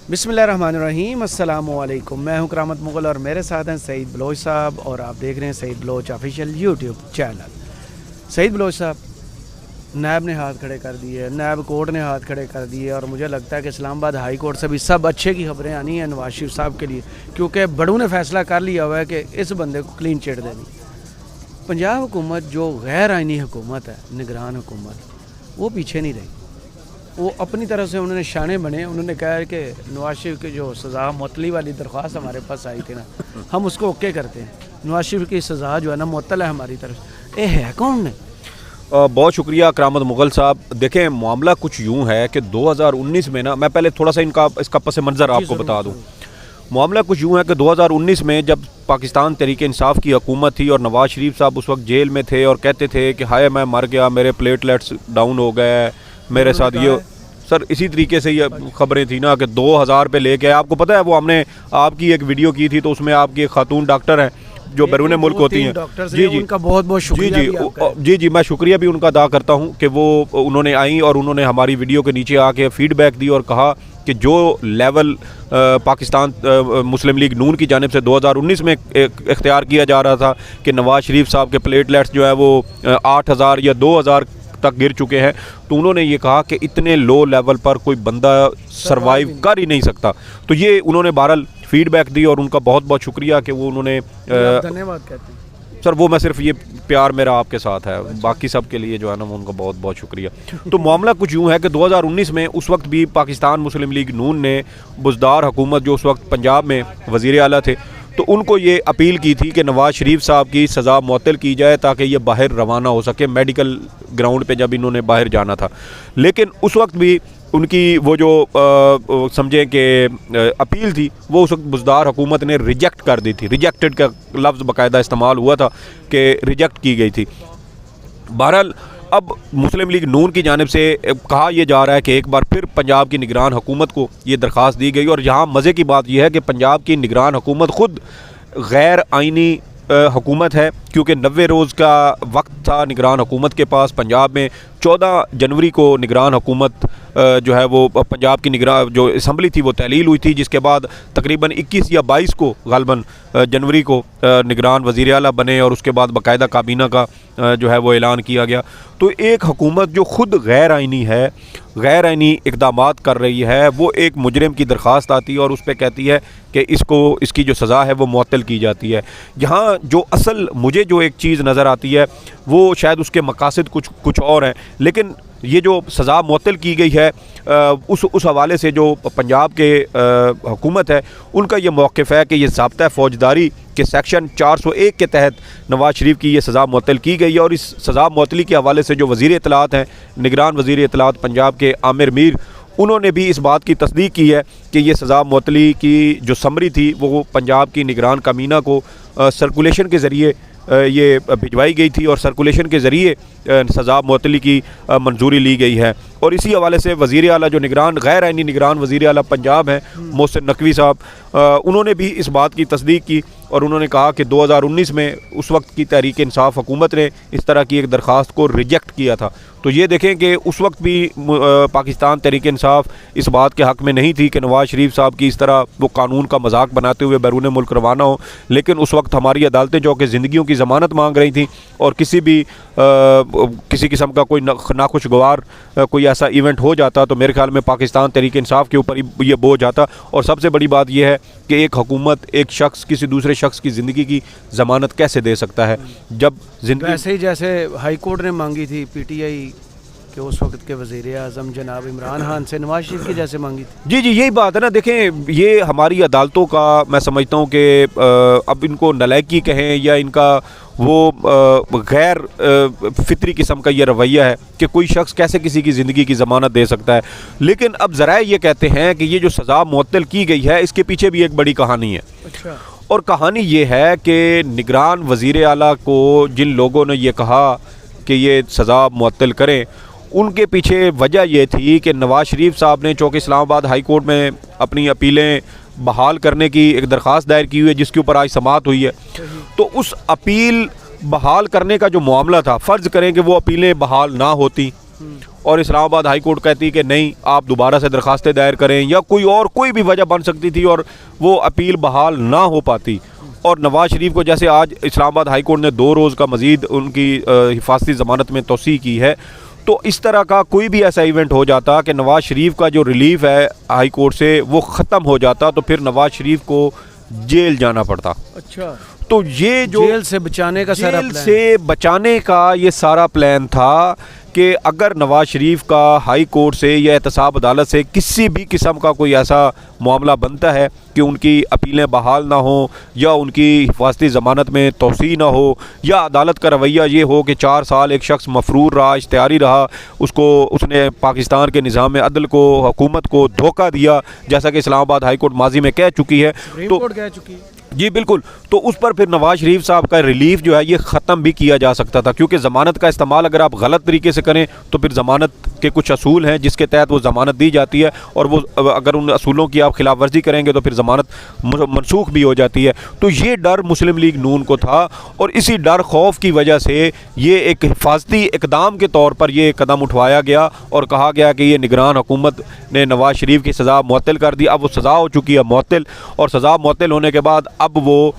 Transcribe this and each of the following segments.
बिस्मिल्लाहिर्रहमानिर्रहीम, अस्सलामुअलैकुम। मैं हूं करामत मुग़ल और मेरे साथ हैं सईद बलोच साहब और आप देख रहे हैं Saeed Baloch official YouTube channel. Saeed Baloch साहब, नैब ने हाथ खड़े कर दिए, नैब कोर्ट ने हाथ खड़े कर दिए और मुझे लगता है कि इस्लामाबाद हाई कोर्ट से भी सब अच्छे की खबरें आनी हैं नवाज शरीफ साहब के लिए, क्योंकि बड़ों ने फैसला कर लिया हुआ है कि इस बंदे को क्लीन चिट देनी। पंजाब हुकूमत जो गैर आइनी हुकूमत है, निगरान हुकूमत, वो पीछे नहीं रही। वो अपनी तरफ से उन्होंने शाने बने। उन्होंने कहा है कि नवाज शरीफ की जो सज़ा मुअत्तली वाली दरख्वास्त हमारे पास आई थी ना, हम उसको ओके करते हैं। नवाज शरीफ की सज़ा जो है ना मुअत्तल है हमारी तरफ से। ये है कौन ने? बहुत शुक्रिया करामत मुग़ल साहब। देखें, मामला कुछ यूँ है कि 2019 में ना, मैं पहले थोड़ा सा इसका पस मंज़र आपको बता दूँ। मामला कुछ यूँ है कि 2019 में जब पाकिस्तान तहरीक इंसाफ की हुकूमत थी और नवाज शरीफ साहब उस वक्त जेल में थे और कहते थे कि हाय मैं मर गया, मेरे प्लेटलेट्स डाउन हो गए, मेरे साथ ये सर इसी तरीके से ये खबरें थी ना कि 2000 पे लेके। आपको पता है वो हमने आपकी एक वीडियो की थी तो उसमें आपकी एक खातून डॉक्टर हैं जो बैरून मुल्क होती हैं। जी जी, उनका बहुत बहुत शुक्रिया। जी जी, मैं शुक्रिया भी उनका अदा करता हूं कि वो उन्होंने आई और उन्होंने हमारी वीडियो के नीचे आके फीडबैक दी और कहा कि जो लेवल पाकिस्तान मुस्लिम लीग नून की जानिब से 2019 में इख्तियार किया जा रहा था कि नवाज शरीफ साहब के प्लेटलेट्स जो है वो 8000 या 2000 तक गिर चुके हैं, तो उन्होंने ये कहा कि इतने लो लेवल पर कोई बंदा सरवाइव कर ही नहीं सकता। तो ये उन्होंने बहरहाल फीडबैक दी और उनका बहुत बहुत शुक्रिया कि वो उन्होंने धन्यवाद कहते हैं सर। वो मैं सिर्फ ये प्यार मेरा आपके साथ है, बाकी सब के लिए जो है ना वो उनका बहुत बहुत शुक्रिया। तो मामला कुछ यूँ है कि 2019 में उस वक्त भी पाकिस्तान मुस्लिम लीग नून ने बुज़दार हुकूमत जो उस वक्त पंजाब में वज़ीर आला थे, तो उनको ये अपील की थी कि नवाज शरीफ साहब की सज़ा मुअत्तल की जाए ताकि ये बाहर रवाना हो सके मेडिकल ग्राउंड पे जब इन्होंने बाहर जाना था। लेकिन उस वक्त भी उनकी वो जो समझें कि अपील थी वो उस वक्त बुज़दार हुकूमत ने रिजेक्ट कर दी थी। रिजेक्टेड का लफ्ज़ बाकायदा इस्तेमाल हुआ था कि रिजेक्ट की गई थी। बहरहाल अब मुस्लिम लीग नून की जानिब से कहा यह जा रहा है कि एक बार फिर पंजाब की निगरान हुकूमत को ये दरख्वास्त दी गई। और यहाँ मज़े की बात यह है कि पंजाब की निगरान हुकूमत ख़ुद गैर आइनी हुकूमत है, क्योंकि 90 रोज़ का वक्त था निगरान हुकूमत के पास। पंजाब में 14 जनवरी को निगरान हुकूमत जो है वो पंजाब की निगरान जो असम्बली थी वो तहलील हुई थी, जिसके बाद तकरीबन 21 या 22 को गालबन जनवरी को निगरान वज़ीर आला बने और उसके बाद बाकायदा काबीना का जो है वो ऐलान किया गया। तो एक हुकूमत जो ख़ुद गैर आइनी है, गैर आइनी इक़दामात कर रही है, वो एक मुजरिम की दरख्वास्त आती है और उस पर कहती है कि इसकी जो सज़ा है वो मुअत्तल की जाती है। यहाँ जो असल मुझे जो एक चीज़ नज़र आती है वो शायद उसके मकासद कुछ और हैं, लेकिन ये जो सज़ा मुअत्तल की गई है उस हवाले से जो पंजाब के हुकूमत है उनका ये मौक़िफ़ है कि ये ज़ाब्ता फ़ौजदारी के सेक्शन 401 के तहत नवाज शरीफ की ये सज़ा मुअत्तल की गई है। और इस सज़ा मुअत्तली के हवाले से जो वज़ीर इत्तलात हैं, निगरान वज़ीर इत्तलात पंजाब के आमिर मीर, उन्होंने भी इस बात की तस्दीक की है कि ये सज़ा मुअत्तली की जो समरी थी वो पंजाब की निगरान काबीना को सर्कुलेशन के ज़रिए ये भिजवाई गई थी और सर्कुलेशन के ज़रिए सज़ा मुअत्तली की मंजूरी ली गई है। और इसी हवाले से वज़ीर आला जो निगरान गैर आइनी निगरान वज़ीर आला पंजाब हैं मोहसिन नकवी साहब, उन्होंने भी इस बात की तस्दीक की और उन्होंने कहा कि 2019 में उस वक्त की तहरीक इंसाफ हुकूमत ने इस तरह की एक दरख्वास्त को रिजेक्ट किया था। तो ये देखें कि उस वक्त भी पाकिस्तान तहरीक इंसाफ इस बात के हक़ में नहीं थी कि नवाज शरीफ साहब की इस तरह वो कानून का मजाक बनाते हुए बैरून मुल्क रवाना हो। लेकिन उस वक्त हमारी अदालतें जो कि ज़िंदगियों की ज़मानत मांग रही थी और किसी किस्म का कोई नाखुशगवार कोई ऐसा इवेंट हो जाता तो मेरे ख्याल में पाकिस्तान तहरीक इंसाफ के ऊपर ये बोझ आता। और सबसे बड़ी बात यह है कि एक हुकूमत एक शख्स किसी दूसरे शख्स की ज़िंदगी की ज़मानत कैसे दे सकता है जब ज़िंदगी ऐसे ही जैसे हाई कोर्ट ने मांगी थी PTI कि उस वक्त के वज़ीर आज़म जनाब इमरान खान से नवाज शरीफ की जैसे मांगी थी। जी जी, यही बात है ना। देखें, ये हमारी अदालतों का मैं समझता हूँ कि अब इनको नलायकी कहें या इनका वो गैर फितरी किस्म का ये रवैया है कि कोई शख्स कैसे किसी की ज़िंदगी की ज़मानत दे सकता है। लेकिन अब ज़राए ये कहते हैं कि ये जो सज़ा मुअत्तल की गई है इसके पीछे भी एक बड़ी कहानी है। अच्छा। और कहानी ये है कि निगरान वज़ीर आला को जिन लोगों ने ये कहा कि ये सज़ा मुअत्तल करें, उनके पीछे वजह ये थी कि नवाज शरीफ साहब ने चूँकि इस्लामाबाद हाई कोर्ट में अपनी अपीलें बहाल करने की एक दरख्वास्त दायर की हुई है जिसके ऊपर आज समाअत हुई है, तो उस अपील बहाल करने का जो मामला था, फ़र्ज़ करें कि वो अपीलें बहाल ना होती और इस्लामाबाद हाई कोर्ट कहती कि नहीं, आप दोबारा से दरखास्तें दायर करें, या कोई भी वजह बन सकती थी और वो अपील बहाल ना हो पाती। और नवाज़ शरीफ को जैसे आज इस्लामाबाद हाई कोर्ट ने 2 रोज़ का मज़ीद उनकी हिफाजती ज़मानत में तोसी की है, तो इस तरह का कोई भी ऐसा इवेंट हो जाता कि नवाज़ शरीफ का जो रिलीफ है हाई कोर्ट से वो ख़त्म हो जाता, तो फिर नवाज़ शरीफ को जेल जाना पड़ता। अच्छा, तो ये जो जेल से बचाने का सारा जेल प्लान। से बचाने का ये सारा प्लान था कि अगर नवाज़ शरीफ का हाई कोर्ट से या एहतसाब अदालत से किसी भी किस्म का कोई ऐसा मामला बनता है कि उनकी अपीलें बहाल ना हो, या उनकी हिफाजती ज़मानत में तोसी ना हो, या अदालत का रवैया ये हो कि 4 साल एक शख्स मफरूर रहा, इश्तिहारी रहा, उसने पाकिस्तान के निज़ाम अदल को, हुकूमत को धोखा दिया, जैसा कि इस्लामाबाद हाई कोर्ट माजी में कह चुकी है। सुप्रीम कोर्ट कह चुकी है। जी बिल्कुल, तो उस पर फिर नवाज़ शरीफ साहब का रिलीफ जो है ये ख़त्म भी किया जा सकता था, क्योंकि ज़मानत का इस्तेमाल अगर आप गलत तरीके से करें तो फिर ज़मानत के कुछ असूल हैं जिसके तहत वो ज़मानत दी जाती है, और वो अगर उन असूलों की आप खिलाफ वर्जी करेंगे तो फिर ज़मानत मनसूख भी हो जाती है। तो ये डर मुस्लिम लीग नून को था, और इसी डर खौफ की वजह से ये एक हिफाजती इकदाम के तौर पर ये कदम उठवाया गया और कहा गया कि ये निगरान हुकूमत ने नवाज़ शरीफ की सज़ा मुअत्तल कर दी। अब वो सज़ा हो चुकी है मुअत्तल, और सज़ा मुअत्तल होने के बाद अब वो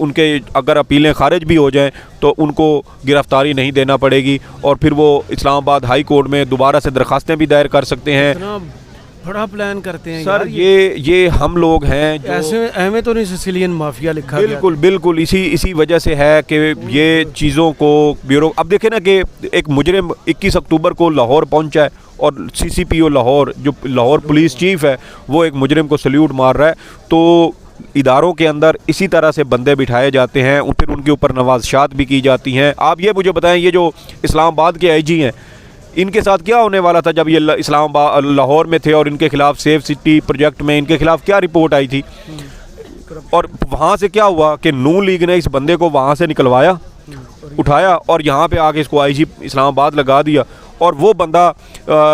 उनके अगर अपीलें खारिज भी हो जाएं तो उनको गिरफ्तारी नहीं देना पड़ेगी, और फिर वो इस्लामाबाद हाई कोर्ट में दोबारा से दरखास्तें भी दायर कर सकते हैं। इतना बड़ा प्लान करते हैं सर, यार, ये हम लोग हैं जो ऐसे हमें तो नहीं सिसिलियन माफिया लिखा गया। बिल्कुल इसी वजह से है कि ये चीज़ों को ब्यूरो, अब देखें ना कि एक मुजरिम 21 अक्टूबर को लाहौर पहुंचा है, और CCPO लाहौर, जो लाहौर पुलिस चीफ है, वो एक मुजरिम को सल्यूट मार रहा है। तो इदारों के अंदर इसी तरह से बंदे बिठाए जाते हैं, फिर उनके ऊपर नवाज़शात भी की जाती हैं। आप ये मुझे बताएं, ये जो इस्लामाबाद के IG हैं, इनके साथ क्या होने वाला था जब ये इस्लामाबाद लाहौर में थे, और इनके खिलाफ सेफ सिटी प्रोजेक्ट में इनके खिलाफ क्या रिपोर्ट आई थी, और वहाँ से क्या हुआ कि नून लीग ने इस बंदे को वहाँ से निकलवाया, उठाया, और यहाँ पे आके इसको IG इस्लामाबाद लगा दिया। और वो बंदा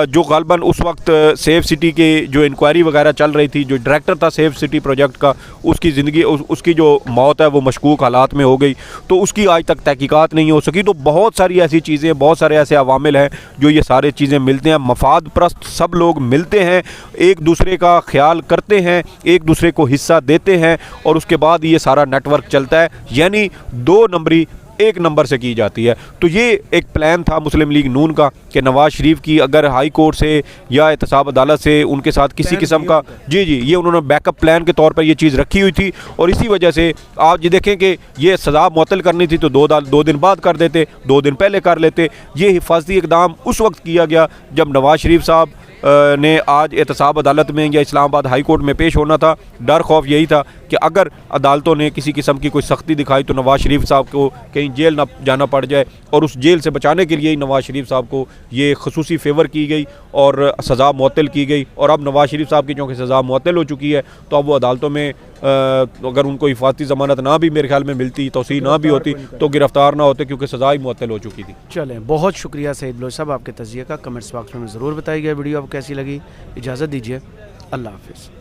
जो गालबन उस वक्त सेफ सिटी के जो इंक्वायरी वगैरह चल रही थी, जो डायरेक्टर था सेफ सिटी प्रोजेक्ट का, उसकी ज़िंदगी उसकी जो मौत है वो मशकूक हालात में हो गई, तो उसकी आज तक तहकीकात नहीं हो सकी। तो बहुत सारी ऐसी चीज़ें, बहुत सारे ऐसे अवामिल हैं जो ये सारे चीज़ें मिलते हैं। मफाद प्रस्त सब लोग मिलते हैं, एक दूसरे का ख्याल करते हैं, एक दूसरे को हिस्सा देते हैं, और उसके बाद ये सारा नेटवर्क चलता है, यानी 2 नंबरी 1 नंबर से की जाती है। तो ये एक प्लान था मुस्लिम लीग नून का कि नवाज़ शरीफ की अगर हाई कोर्ट से या एहतसाब अदालत से उनके साथ किसी किस्म का ये उन्होंने बैकअप प्लान के तौर पर ये चीज़ रखी हुई थी, और इसी वजह से आप ये देखें कि ये सज़ा मुअत्तल करनी थी तो 2 दिन बाद कर देते, 2 दिन पहले कर लेते। ये हिफाजती इक़दाम उस वक्त किया गया जब नवाज़ शरीफ साहब ने आज एहतसाब अदालत में या इस्लामाबाद हाई कोर्ट में पेश होना था। डर खौफ यही था कि अगर अदालतों ने किसी किस्म की कोई सख्ती दिखाई तो नवाज़ शरीफ साहब को कहीं जेल ना जाना पड़ जाए, और उस जेल से बचाने के लिए ही नवाज़ शरीफ साहब को ये खसूसी फेवर की गई और सज़ा मुअत्तल की गई। और अब नवाज़ शरीफ साहब की चूँकि सज़ा मुअत्तल हो चुकी है, तो अब वो अदालतों में अगर उनको हिफाजती ज़मानत ना भी मेरे ख्याल में मिलती, तोसी ना भी होती, तो गिरफ्तार ना होते, क्योंकि सज़ा ही मुअत्तल हो चुकी थी। चलें, बहुत शुक्रिया सईद बलोच साहब आपके तज़किया का। कमेंट्स बॉक्स में ज़रूर बताइएगा वीडियो आपको कैसी लगी। इजाज़त दीजिए, अल्लाह हाफ़िज़।